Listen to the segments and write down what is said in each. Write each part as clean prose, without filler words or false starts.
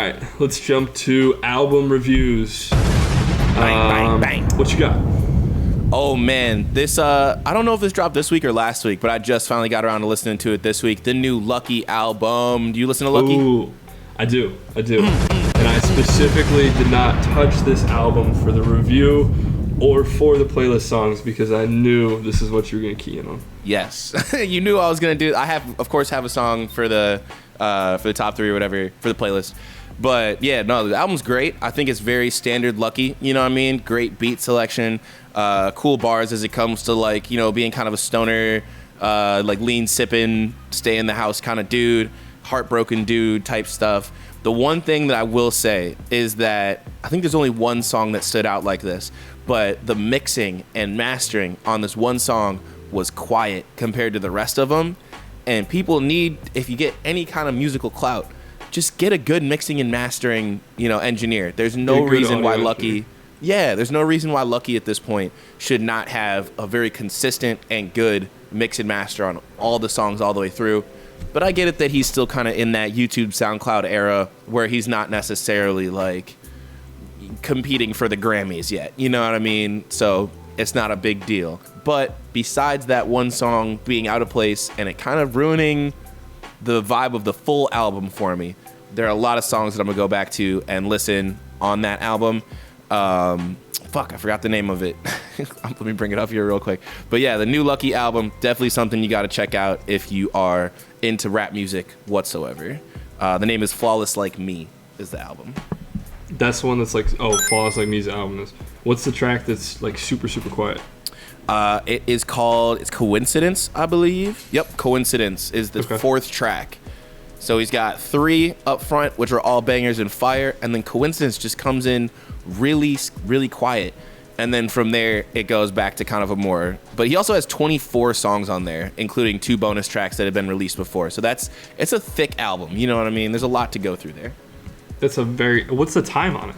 right, let's jump to album reviews. Bang, bang, bang. What you got? Oh man, this I don't know if this dropped this week or last week, but I just finally got around to listening to it this week. The new LUCKI album. Do you listen to LUCKI? Ooh, I do. And I specifically did not touch this album for the review or for the playlist songs because I knew this is what you were gonna key in on. Yes, you knew I was gonna do. I have, of course, have a song for the top 3 or whatever for the playlist. But yeah, no, the album's great. I think it's very standard LUCKI. You know what I mean? Great beat selection, cool bars as it comes to like, you know, being kind of a stoner, like lean sipping, stay in the house kind of dude, heartbroken dude type stuff. The one thing that I will say is that I think there's only one song that stood out like this, but the mixing and mastering on this one song was quiet compared to the rest of them. And people need, if you get any kind of musical clout, just get a good mixing and mastering, you know, engineer. There's no reason why LUCKI, there's no reason why LUCKI at this point should not have a very consistent and good mix and master on all the songs all the way through. But I get it that he's still kind of in that YouTube SoundCloud era where he's not necessarily like competing for the Grammys yet. You know what I mean? So it's not a big deal. But besides that one song being out of place and it kind of ruining the vibe of the full album for me, there are a lot of songs that I'm gonna go back to and listen on that album. I forgot the name of it. Let me bring it up here real quick. But yeah, the new LUCKI album, definitely something you gotta check out if you are into rap music whatsoever. The name is Flawless Like Me is the album. That's the one that's like, Flawless Like Me's album is. What's the track that's like super, super quiet? It's Coincidence, I believe. Yep, Coincidence is the 4th track. So he's got 3 up front, which are all bangers and fire, and then Coincidence just comes in really, really quiet. And then from there, it goes back to kind of a more... But he also has 24 songs on there, including 2 bonus tracks that have been released before. So it's a thick album, you know what I mean? There's a lot to go through there. What's the time on it?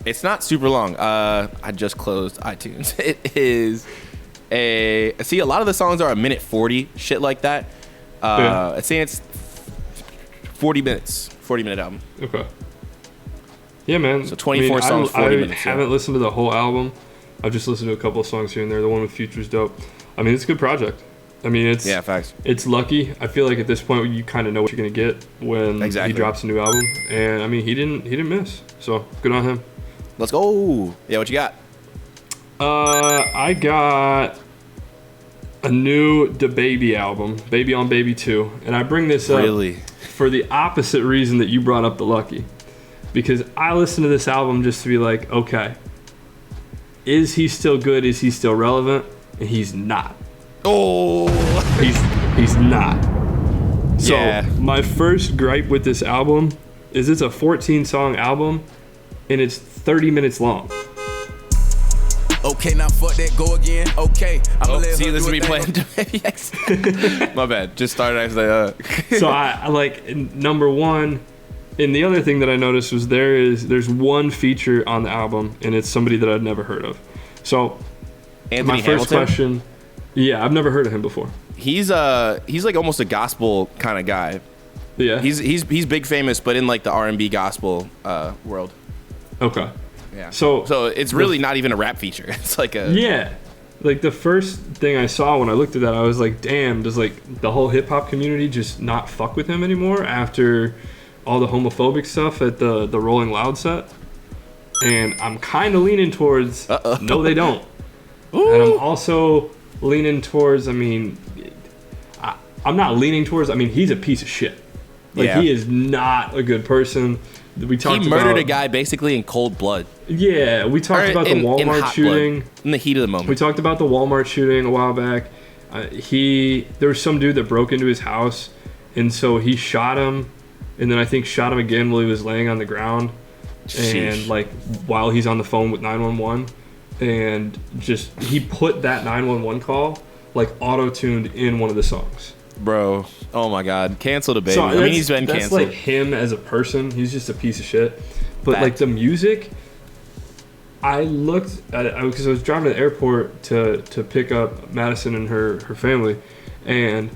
It's not super long. I just closed iTunes. It is see, a lot of the songs are a minute 40, shit like that. I'd say it's 40 minutes, 40-minute album. Okay. Yeah, man. So 24 songs, 40 minutes. I haven't listened to the whole album. I've just listened to a couple of songs here and there. The one with Future's dope. I mean, it's a good project. I mean, facts. It's LUCKI. I feel like at this point you kind of know what you're gonna get when he drops a new album. And I mean, he didn't miss. So good on him. Let's go. Yeah, what you got? I got a new DaBaby album, Baby on Baby 2. And I bring this up for the opposite reason that you brought up the LUCKI. Because I listened to this album just to be like, okay, is he still good? Is he still relevant? And he's not. Oh. He's not. So yeah. My first gripe with this album is it's a 14-song album and it's 30 minutes long. Okay, now fuck that, go again. Okay, see, this is me playing WX. My bad. Just started actually. So I like number one, and the other thing that I noticed was there's one feature on the album, and it's somebody that I'd never heard of. So Anthony my first Hamilton? question, yeah, I've never heard of him before. He's like almost a gospel kind of guy. Yeah, he's big famous, but in like the R&B gospel world. Okay. Yeah. So it's really not even a rap feature. It's like like the first thing I saw when I looked at that, I was like, damn, does like the whole hip hop community just not fuck with him anymore after all the homophobic stuff at the Rolling Loud set? And I'm kind of leaning towards no, they don't. Ooh. And I'm also leaning towards, I mean, I'm not leaning towards, I mean, he's a piece of shit. Like, he is not a good person. He murdered a guy basically in cold blood. Yeah, we talked about the Walmart shooting. In the heat of the moment. We talked about the Walmart shooting a while back. There was some dude that broke into his house, and so he shot him, and then I think shot him again while he was laying on the ground. Sheesh. And like while he's on the phone with 911, and just he put that 911 call like auto-tuned in one of the songs. Bro, oh my God, cancel the baby. So I mean, he's been that's canceled. Like him as a person, he's just a piece of shit. But Fact. like the music, I looked at it because I was driving to the airport to pick up Madison and her family, and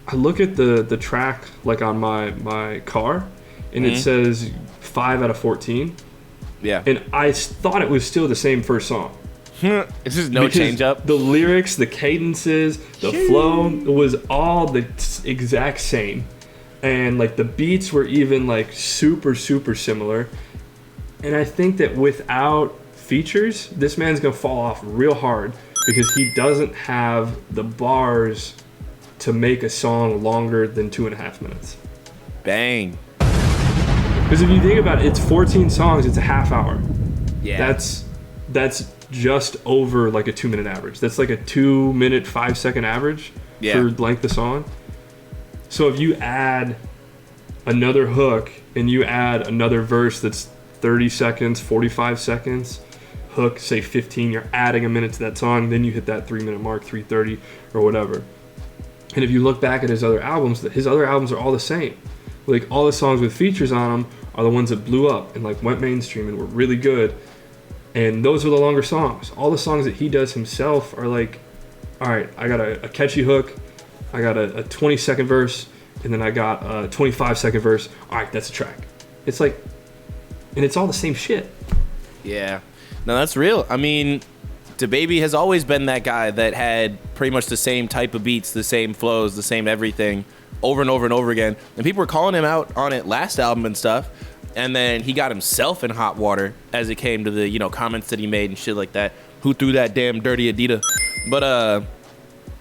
I look at the track like on my car, and it says 5 out of 14. Yeah. And I thought it was still the same first song. It's just no Because change up. The lyrics, the cadences, the flow was all the exact same. And like the beats were even like super, super similar. And I think that without features, this man's gonna fall off real hard because he doesn't have the bars to make a song longer than 2.5 minutes. Bang. Because if you think about it, it's 14 songs, it's a half hour. Yeah. That's just over like a 2-minute average. That's like a 2-minute, 5-second average for length of song. So if you add another hook and you add another verse that's 30 seconds, 45 seconds, hook, say 15, you're adding a minute to that song, then you hit that 3-minute mark, 3:30 or whatever. And if you look back at his other albums are all the same. Like all the songs with features on them are the ones that blew up and like went mainstream and were really good. And those are the longer songs. All the songs that he does himself are like, all right, I got a catchy hook, I got a 20-second verse, and then I got a 25-second verse. All right, that's a track. It's like, and it's all the same shit. Yeah. No, that's real. I mean, DaBaby has always been that guy that had pretty much the same type of beats, the same flows, the same everything over and over and over again. And people were calling him out on it last album and stuff. And then he got himself in hot water as it came to the, you know, comments that he made and shit like that. Who threw that damn dirty Adidas? But I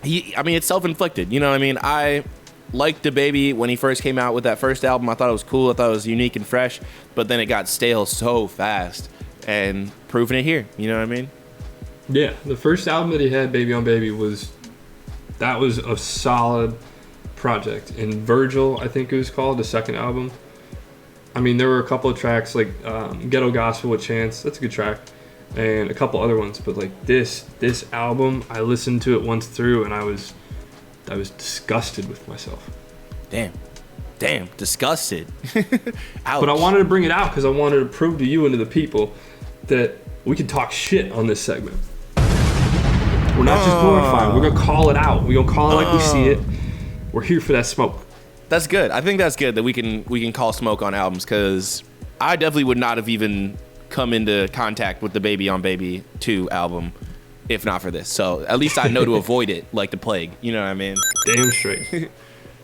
mean, it's self-inflicted. You know what I mean? I liked DaBaby when he first came out with that first album. I thought it was cool. I thought it was unique and fresh. But then it got stale so fast. And proving it here. You know what I mean? Yeah, the first album that he had, Baby on Baby, was a solid project. And Virgil, I think it was called, the second album. I mean, there were a couple of tracks like Ghetto Gospel with Chance. That's a good track. And a couple other ones. But like this album, I listened to it once through and I was disgusted with myself. Damn, disgusted. Ouch. But I wanted to bring it out because I wanted to prove to you and to the people that we can talk shit on this segment. We're not just glorifying. We're gonna call it out. We're gonna call it like we see it. We're here for that smoke. That's good. I think that's good that we can call smoke on albums, because I definitely would not have even come into contact with the Baby on Baby 2 album if not for this. So at least I know to avoid it like the plague. You know what I mean? Damn straight.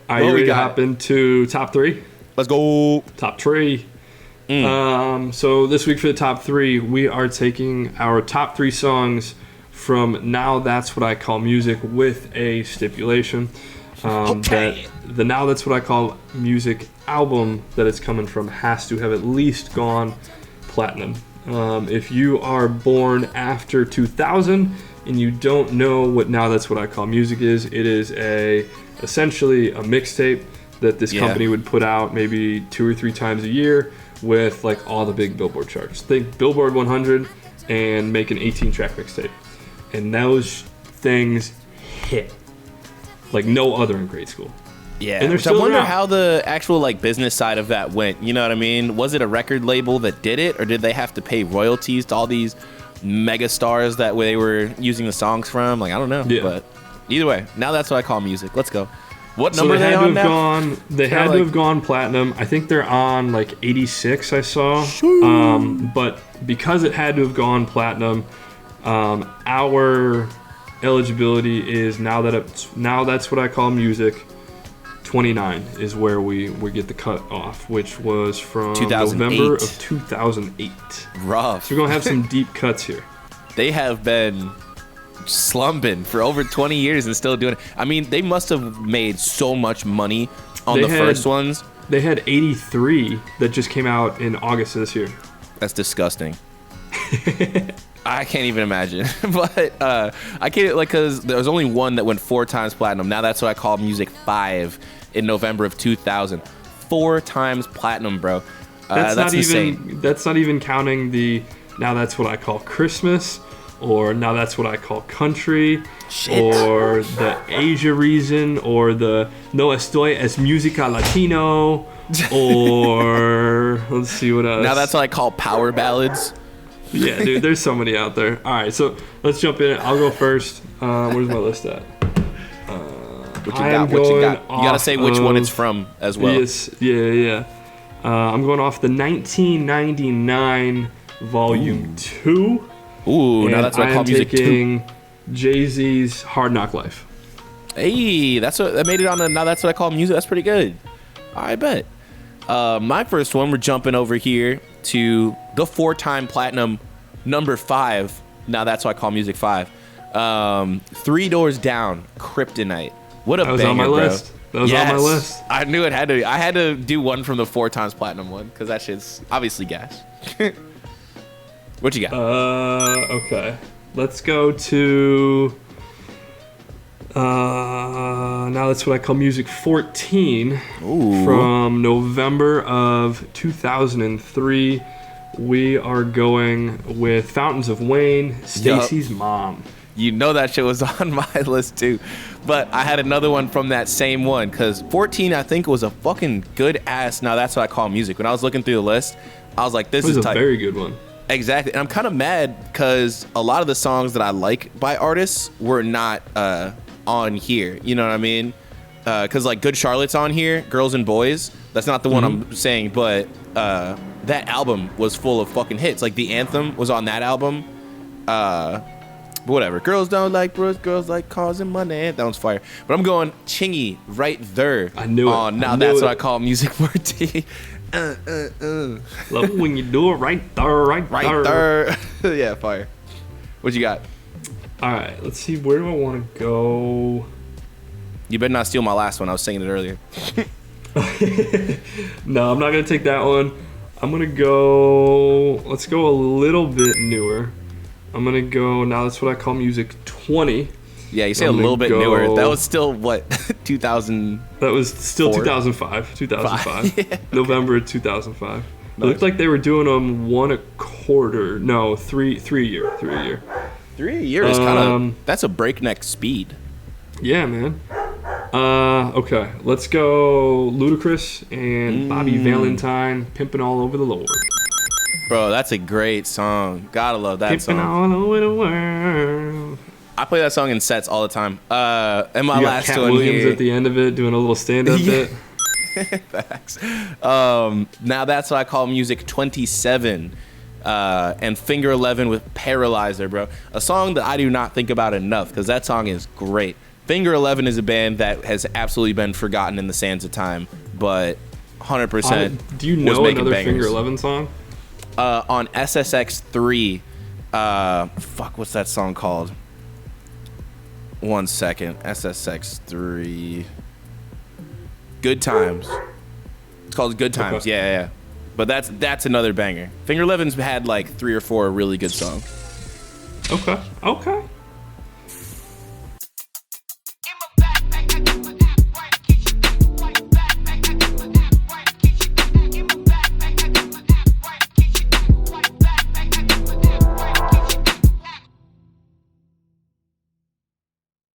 Are you ready to hop into top 3? Let's go. Top 3. So this week for the top 3, we are taking our top 3 songs from Now That's What I Call Music with a stipulation. That the Now That's What I Call Music album that it's coming from has to have at least gone platinum. If you are born after 2000 and you don't know what Now That's What I Call Music is, it is essentially a mixtape that this company would put out maybe 2 or 3 times a year with like all the big Billboard charts. Think Billboard 100 and make an 18-track mixtape. And those things hit like no other in grade school. Yeah, and I wonder how the actual like business side of that went. You know what I mean? Was it a record label that did it, or did they have to pay royalties to all these mega stars that they were using the songs from? Like, I don't know. Yeah. But either way, Now That's What I Call Music. Let's go. What number are they on now? They had to have gone platinum. I think they're on like 86, I saw. But because it had to have gone platinum, our eligibility is Now That's What I Call Music 29 is where we get the cut off, which was from November of 2008. Rough. So we're going to have some deep cuts here. They have been slumping for over 20 years and still doing it. I mean, they must have made so much money on the first ones. They had 83 that just came out in August of this year. That's disgusting. I can't even imagine. But I can't, like, because there was only one that went 4 times platinum. Now That's What I Call Music 5 in November of 2000. 4 times platinum, bro. That's insane. That's not even counting the Now That's What I Call Christmas, or Now That's What I Call Country, or the Asia Reason, or the No Estoy Es Música Latino, or let's see what else. Now That's What I Call Power Ballads. Yeah, dude, there's so many out there. All right, so let's jump in. I'll go first. Where's my list at? What you got? You gotta say which one it's from as well. Yes, yeah. I'm going off the 1999 Volume 2. Ooh, now that's what I call music too. taking Jay-Z's Hard Knock Life. Hey, that made it on the Now That's What I Call Music. That's pretty good. I bet. My first one, we're jumping over here to the 4-time platinum number 5. Now That's What I Call Music 5. 3 Doors Down, Kryptonite. What a banger, on my bro. list. That was on my list. I knew it had to be. I had to do one from the 4 times platinum one because that shit's obviously gas. What you got? Okay. Let's go to Now That's What I Call Music 14. Ooh. From November of 2003. We are going with Fountains of Wayne, Stacy's Mom. You know that shit was on my list too. But I had another one from that same one because 14, I think, was a fucking good ass Now That's What I Call Music. When I was looking through the list, I was like, this is a tight. very good one. Exactly. And I'm kind of mad because a lot of the songs that I like by artists were not on here. You know what I mean? Because like Good Charlotte's on here, Girls and Boys. That's not the one I'm saying, but that album was full of fucking hits. Like the anthem was on that album. But whatever. Girls don't like bros, girls like cars and money. That one's fire. But I'm going Chingy right there. I knew it. Now That's What I Call Music 14. Love it when you do it right there, right there. Yeah, fire. What you got? All right, let's see. Where do I want to go? You better not steal my last one. I was singing it earlier. No, I'm not gonna take that one. I'm gonna go. Let's go a little bit newer. I'm gonna go. Now That's What I Call Music 20. Yeah, you say a little bit newer. That was still what 2000. That was still 2005. 2005. Yeah, November 2005. Nice. It looked like they were doing them 1 a quarter. No, three a year. 3 a year is kind of. That's a breakneck speed. Yeah, man. Okay, let's go Ludacris and Bobby Valentine, Pimpin' All Over the Lord. Bro, that's a great song. Gotta love that song. Pimpin' all over the world. I play that song in sets all the time. And my last Cat one Williams here at the end of it doing a little stand-up bit. Facts. Now That's What I Call Music 27. And Finger 11 with Paralyzer, bro. A song that I do not think about enough because that song is great. Finger 11 is a band that has absolutely been forgotten in the sands of time, but 100% do you know another bangers. Finger 11 song? On SSX 3, what's that song called? 1 second. SSX 3. Good Times. It's called Good Times. Okay. Yeah. But that's another banger. Finger 11's had like 3 or 4 really good songs. Okay.